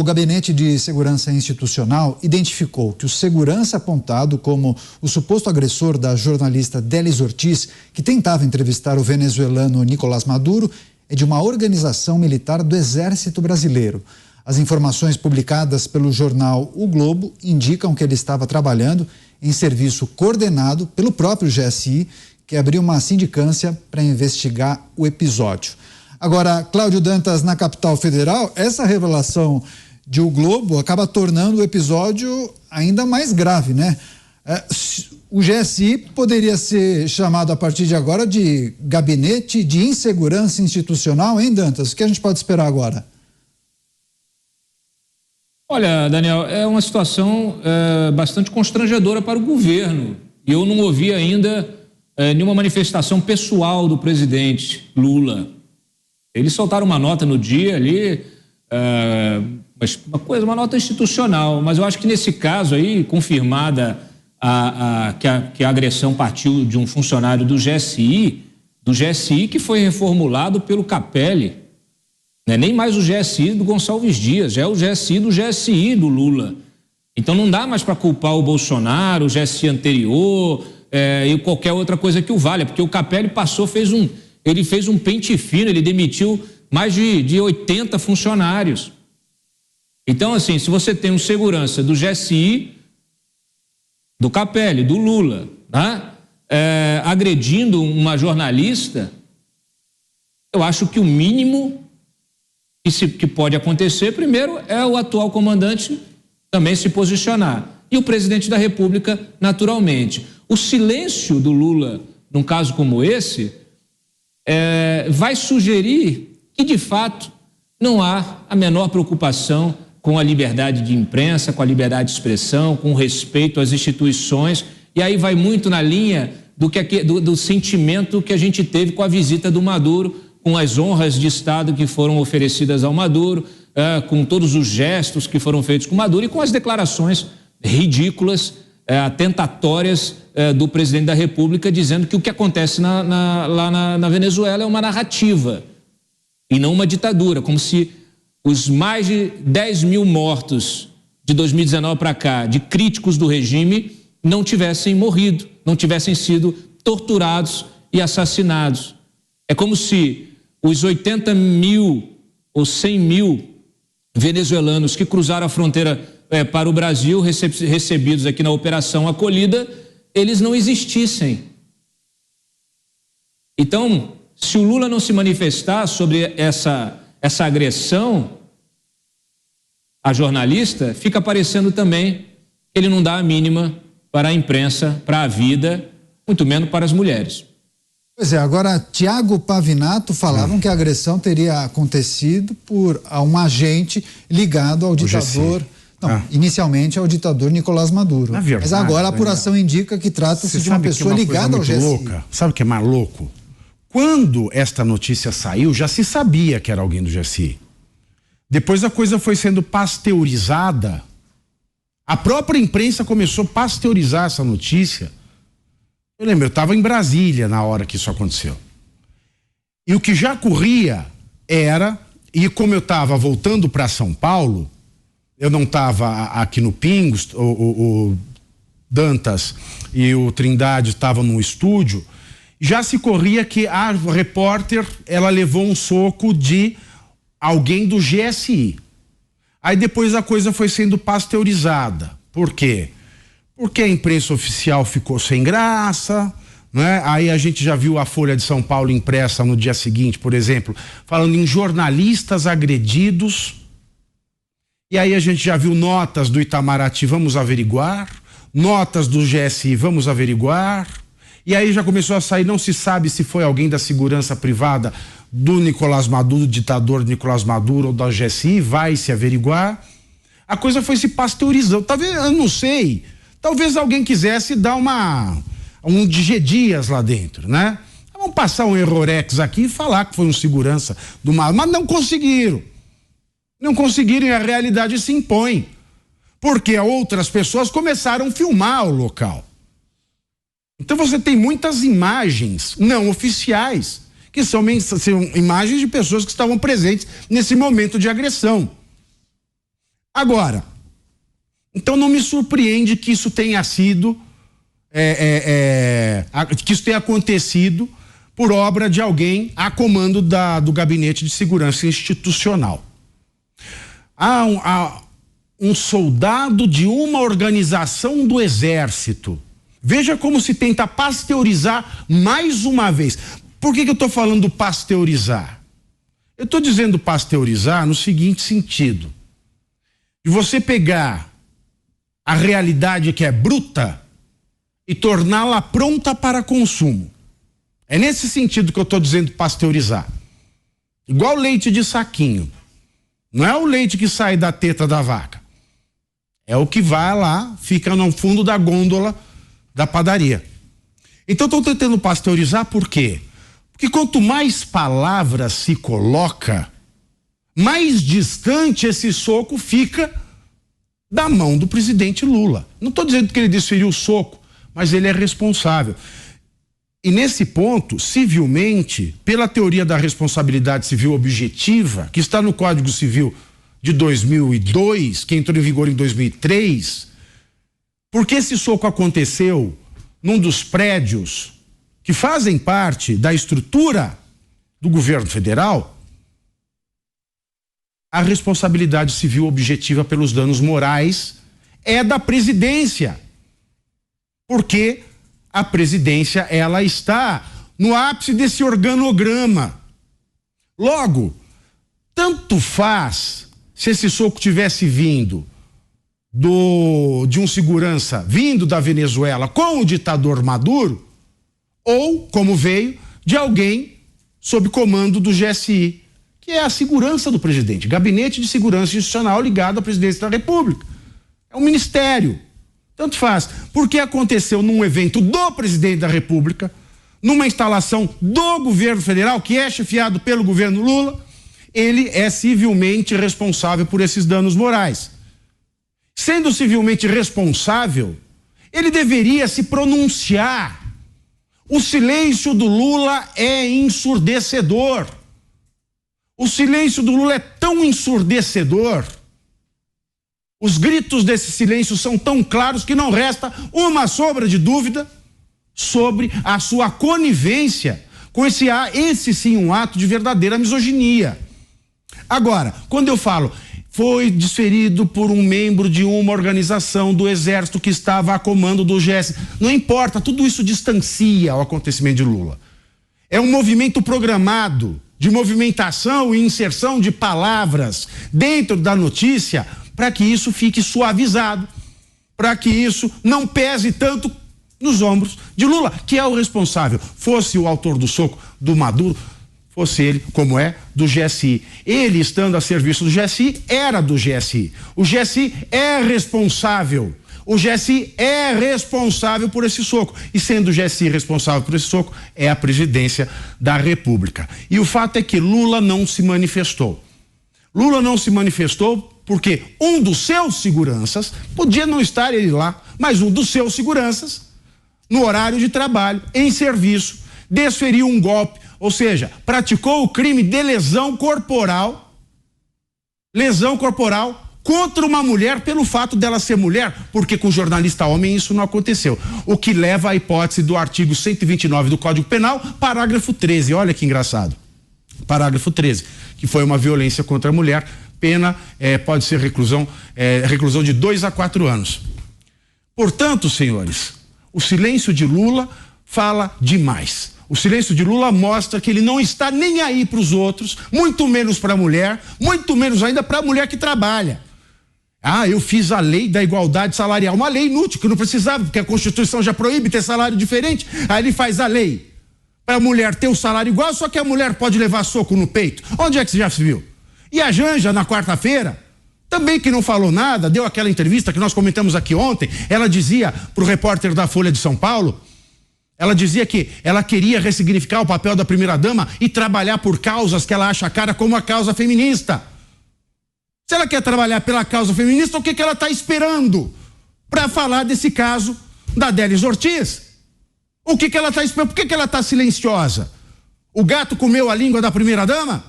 O Gabinete de Segurança Institucional identificou que o segurança apontado como o suposto agressor da jornalista Délis Ortiz, que tentava entrevistar o venezuelano Nicolás Maduro, é de uma organização militar do Exército Brasileiro. As informações publicadas pelo jornal O Globo indicam que ele estava trabalhando em serviço coordenado pelo próprio GSI, que abriu uma sindicância para investigar o episódio. Agora, Cláudio Dantas, na capital federal, essa revelação de O Globo acaba tornando o episódio ainda mais grave, né? O GSI poderia ser chamado a partir de agora de Gabinete de Insegurança Institucional, hein, Dantas? O que a gente pode esperar agora? Olha, Daniel, é uma situação bastante constrangedora para o governo. E eu não ouvi ainda nenhuma manifestação pessoal do presidente Lula. Eles soltaram uma nota no dia ali, uma nota institucional, mas eu acho que nesse caso aí, confirmada que a agressão partiu de um funcionário do GSI que foi reformulado pelo Capelli, não é nem mais o GSI do Gonçalves Dias, já é o GSI do Lula. Então não dá mais para culpar o Bolsonaro, o GSI anterior e qualquer outra coisa que o valha, porque o Capelli ele fez um pente fino, ele demitiu mais de 80 funcionários. Então, assim, se você tem um segurança do GSI, do Capelli, do Lula, tá? Agredindo uma jornalista, eu acho que o mínimo que pode acontecer, primeiro, é o atual comandante também se posicionar. E o presidente da República, naturalmente. O silêncio do Lula, num caso como esse, vai sugerir que, de fato, não há a menor preocupação com a liberdade de imprensa, com a liberdade de expressão, com o respeito às instituições, e aí vai muito na linha do sentimento que a gente teve com a visita do Maduro, com as honras de Estado que foram oferecidas ao Maduro, com todos os gestos que foram feitos com o Maduro e com as declarações ridículas, atentatórias do presidente da República, dizendo que o que acontece lá na Venezuela é uma narrativa e não uma ditadura, como se os mais de 10 mil mortos de 2019 para cá, de críticos do regime, não tivessem morrido, não tivessem sido torturados e assassinados. É como se os 80 mil ou 100 mil venezuelanos que cruzaram a fronteira para o Brasil, recebidos aqui na Operação Acolhida, eles não existissem. Então, se o Lula não se manifestar sobre essa agressão à jornalista, fica parecendo também que ele não dá a mínima para a imprensa, para a vida, muito menos para as mulheres. Pois é, agora Tiago Pavinato falavam que a agressão teria acontecido por um agente ligado ao ditador, inicialmente ao ditador Nicolás Maduro. Verdade, mas agora a apuração indica que trata-se de uma pessoa ligada ao GSI. Louca. Sabe o que é mais louco? Quando esta notícia saiu, já se sabia que era alguém do GSI. Depois a coisa foi sendo pasteurizada. A própria imprensa começou a pasteurizar essa notícia. Eu lembro, eu estava em Brasília na hora que isso aconteceu. E o que já corria era, e como eu estava voltando para São Paulo, eu não estava aqui no Pingos, o Dantas e o Trindade estavam no estúdio, já se corria que a repórter, ela levou um soco de alguém do GSI. Aí depois a coisa foi sendo pasteurizada. Por quê? Porque a imprensa oficial ficou sem graça, né? Aí a gente já viu a Folha de São Paulo impressa no dia seguinte, por exemplo, falando em jornalistas agredidos. E aí a gente já viu notas do Itamaraty, vamos averiguar, notas do GSI, vamos averiguar. E aí já começou a sair, não se sabe se foi alguém da segurança privada do Nicolás Maduro, do ditador Nicolás Maduro ou da GSI, vai se averiguar. A coisa foi se pasteurizando, talvez, eu não sei, talvez alguém quisesse dar um de G Dias lá dentro, né? Vamos passar um errorex aqui e falar que foi um segurança do Maduro, mas não conseguiram. Não conseguiram e a realidade se impõe. Porque outras pessoas começaram a filmar o local. Então você tem muitas imagens não oficiais, que são imagens de pessoas que estavam presentes nesse momento de agressão. Agora, então não me surpreende que isso tenha sido, que isso tenha acontecido por obra de alguém a comando do Gabinete de Segurança Institucional. Há um soldado de uma organização do Exército. Veja como se tenta pasteurizar mais uma vez. Por que eu estou falando pasteurizar? Eu estou dizendo pasteurizar no seguinte sentido: de você pegar a realidade que é bruta e torná-la pronta para consumo. É nesse sentido que eu estou dizendo pasteurizar. Igual leite de saquinho. Não é o leite que sai da teta da vaca. É o que vai lá, fica no fundo da gôndola da padaria. Então estou tentando pasteurizar por quê? Porque quanto mais palavras se coloca, mais distante esse soco fica da mão do presidente Lula. Não estou dizendo que ele desferiu o soco, mas ele é responsável. E nesse ponto, civilmente, pela teoria da responsabilidade civil objetiva, que está no Código Civil de 2002, que entrou em vigor em 2003, porque esse soco aconteceu num dos prédios que fazem parte da estrutura do governo federal, a responsabilidade civil objetiva pelos danos morais é da presidência. Porque a presidência, ela está no ápice desse organograma. Logo, tanto faz se esse soco tivesse vindo de um segurança vindo da Venezuela com o ditador Maduro, ou, como veio, de alguém sob comando do GSI, que é a segurança do presidente, Gabinete de Segurança Institucional ligado à Presidência da República. É um ministério. Tanto faz, porque aconteceu num evento do presidente da República, numa instalação do governo federal, que é chefiado pelo governo Lula, ele é civilmente responsável por esses danos morais. Sendo civilmente responsável, ele deveria se pronunciar. O silêncio do Lula é ensurdecedor. O silêncio do Lula é tão ensurdecedor. Os gritos desse silêncio são tão claros que não resta uma sombra de dúvida sobre a sua conivência com esse sim um ato de verdadeira misoginia. Agora, quando eu falo foi desferido por um membro de uma organização do Exército que estava a comando do GS, não importa, tudo isso distancia o acontecimento de Lula. É um movimento programado de movimentação e inserção de palavras dentro da notícia para que isso fique suavizado, para que isso não pese tanto nos ombros de Lula, que é o responsável. Fosse o autor do soco do Maduro, fosse ele, como é, do GSI. Ele, estando a serviço do GSI, era do GSI. O GSI é responsável. O GSI é responsável por esse soco. E sendo o GSI responsável por esse soco, é a presidência da República. E o fato é que Lula não se manifestou. Lula não se manifestou porque um dos seus seguranças, podia não estar ele lá, mas um dos seus seguranças, no horário de trabalho, em serviço, desferiu um golpe, ou seja, praticou o crime de lesão corporal contra uma mulher pelo fato dela ser mulher, porque com jornalista homem isso não aconteceu. O que leva à hipótese do artigo 129 do Código Penal, parágrafo 13, olha que engraçado. Parágrafo 13, que foi uma violência contra a mulher, pena pode ser reclusão de 2 a 4 anos. Portanto, senhores, o silêncio de Lula fala demais. O silêncio de Lula mostra que ele não está nem aí para os outros, muito menos para a mulher, muito menos ainda para a mulher que trabalha. Eu fiz a lei da igualdade salarial, uma lei inútil, que não precisava, porque a Constituição já proíbe ter salário diferente. Aí ele faz a lei para a mulher ter o salário igual, só que a mulher pode levar soco no peito. Onde é que você já se viu? E a Janja, na quarta-feira, também que não falou nada, deu aquela entrevista que nós comentamos aqui ontem, ela dizia para o repórter da Folha de São Paulo, ela dizia que ela queria ressignificar o papel da primeira-dama e trabalhar por causas que ela acha cara, como a causa feminista. Se ela quer trabalhar pela causa feminista, o que ela está esperando para falar desse caso da Délis Ortiz? O que ela está esperando? Por que ela está silenciosa? O gato comeu a língua da primeira-dama?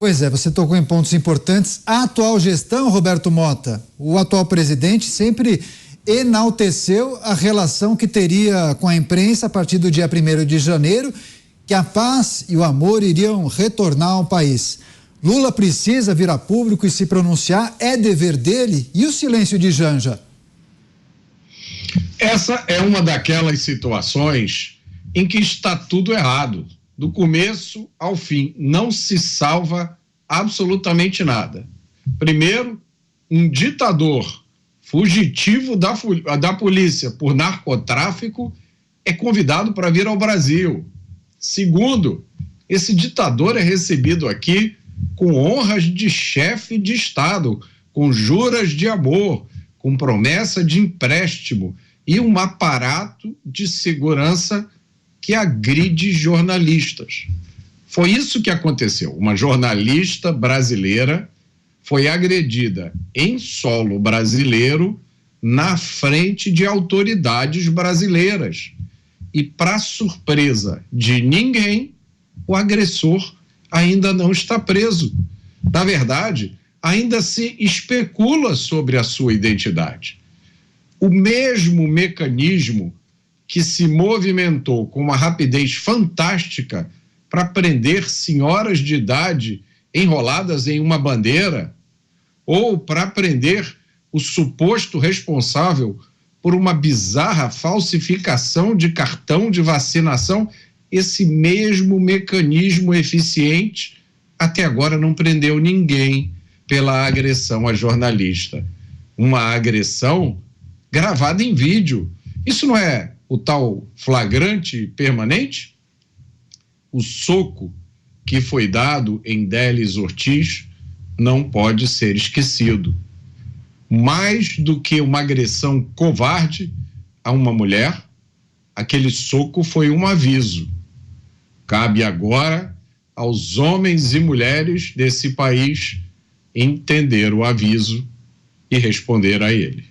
Pois é, você tocou em pontos importantes. A atual gestão, Roberto Mota, o atual presidente sempre enalteceu a relação que teria com a imprensa a partir do dia 1º de janeiro, que a paz e o amor iriam retornar ao país. Lula precisa vir a público e se pronunciar, é dever dele? E o silêncio de Janja? Essa é uma daquelas situações em que está tudo errado, do começo ao fim, não se salva absolutamente nada. Primeiro, um ditador fugitivo da polícia por narcotráfico é convidado para vir ao Brasil. Segundo, esse ditador é recebido aqui com honras de chefe de Estado, com juras de amor, com promessa de empréstimo e um aparato de segurança que agride jornalistas. Foi isso que aconteceu. Uma jornalista brasileira foi agredida em solo brasileiro na frente de autoridades brasileiras. E, para surpresa de ninguém, o agressor ainda não está preso. Na verdade, ainda se especula sobre a sua identidade. O mesmo mecanismo que se movimentou com uma rapidez fantástica para prender senhoras de idade enroladas em uma bandeira, ou para prender o suposto responsável por uma bizarra falsificação de cartão de vacinação, esse mesmo mecanismo eficiente até agora não prendeu ninguém pela agressão à jornalista. Uma agressão gravada em vídeo. Isso não é o tal flagrante permanente? O soco que foi dado em Délis Ortiz não pode ser esquecido. Mais do que uma agressão covarde a uma mulher, aquele soco foi um aviso. Cabe agora aos homens e mulheres desse país entender o aviso e responder a ele.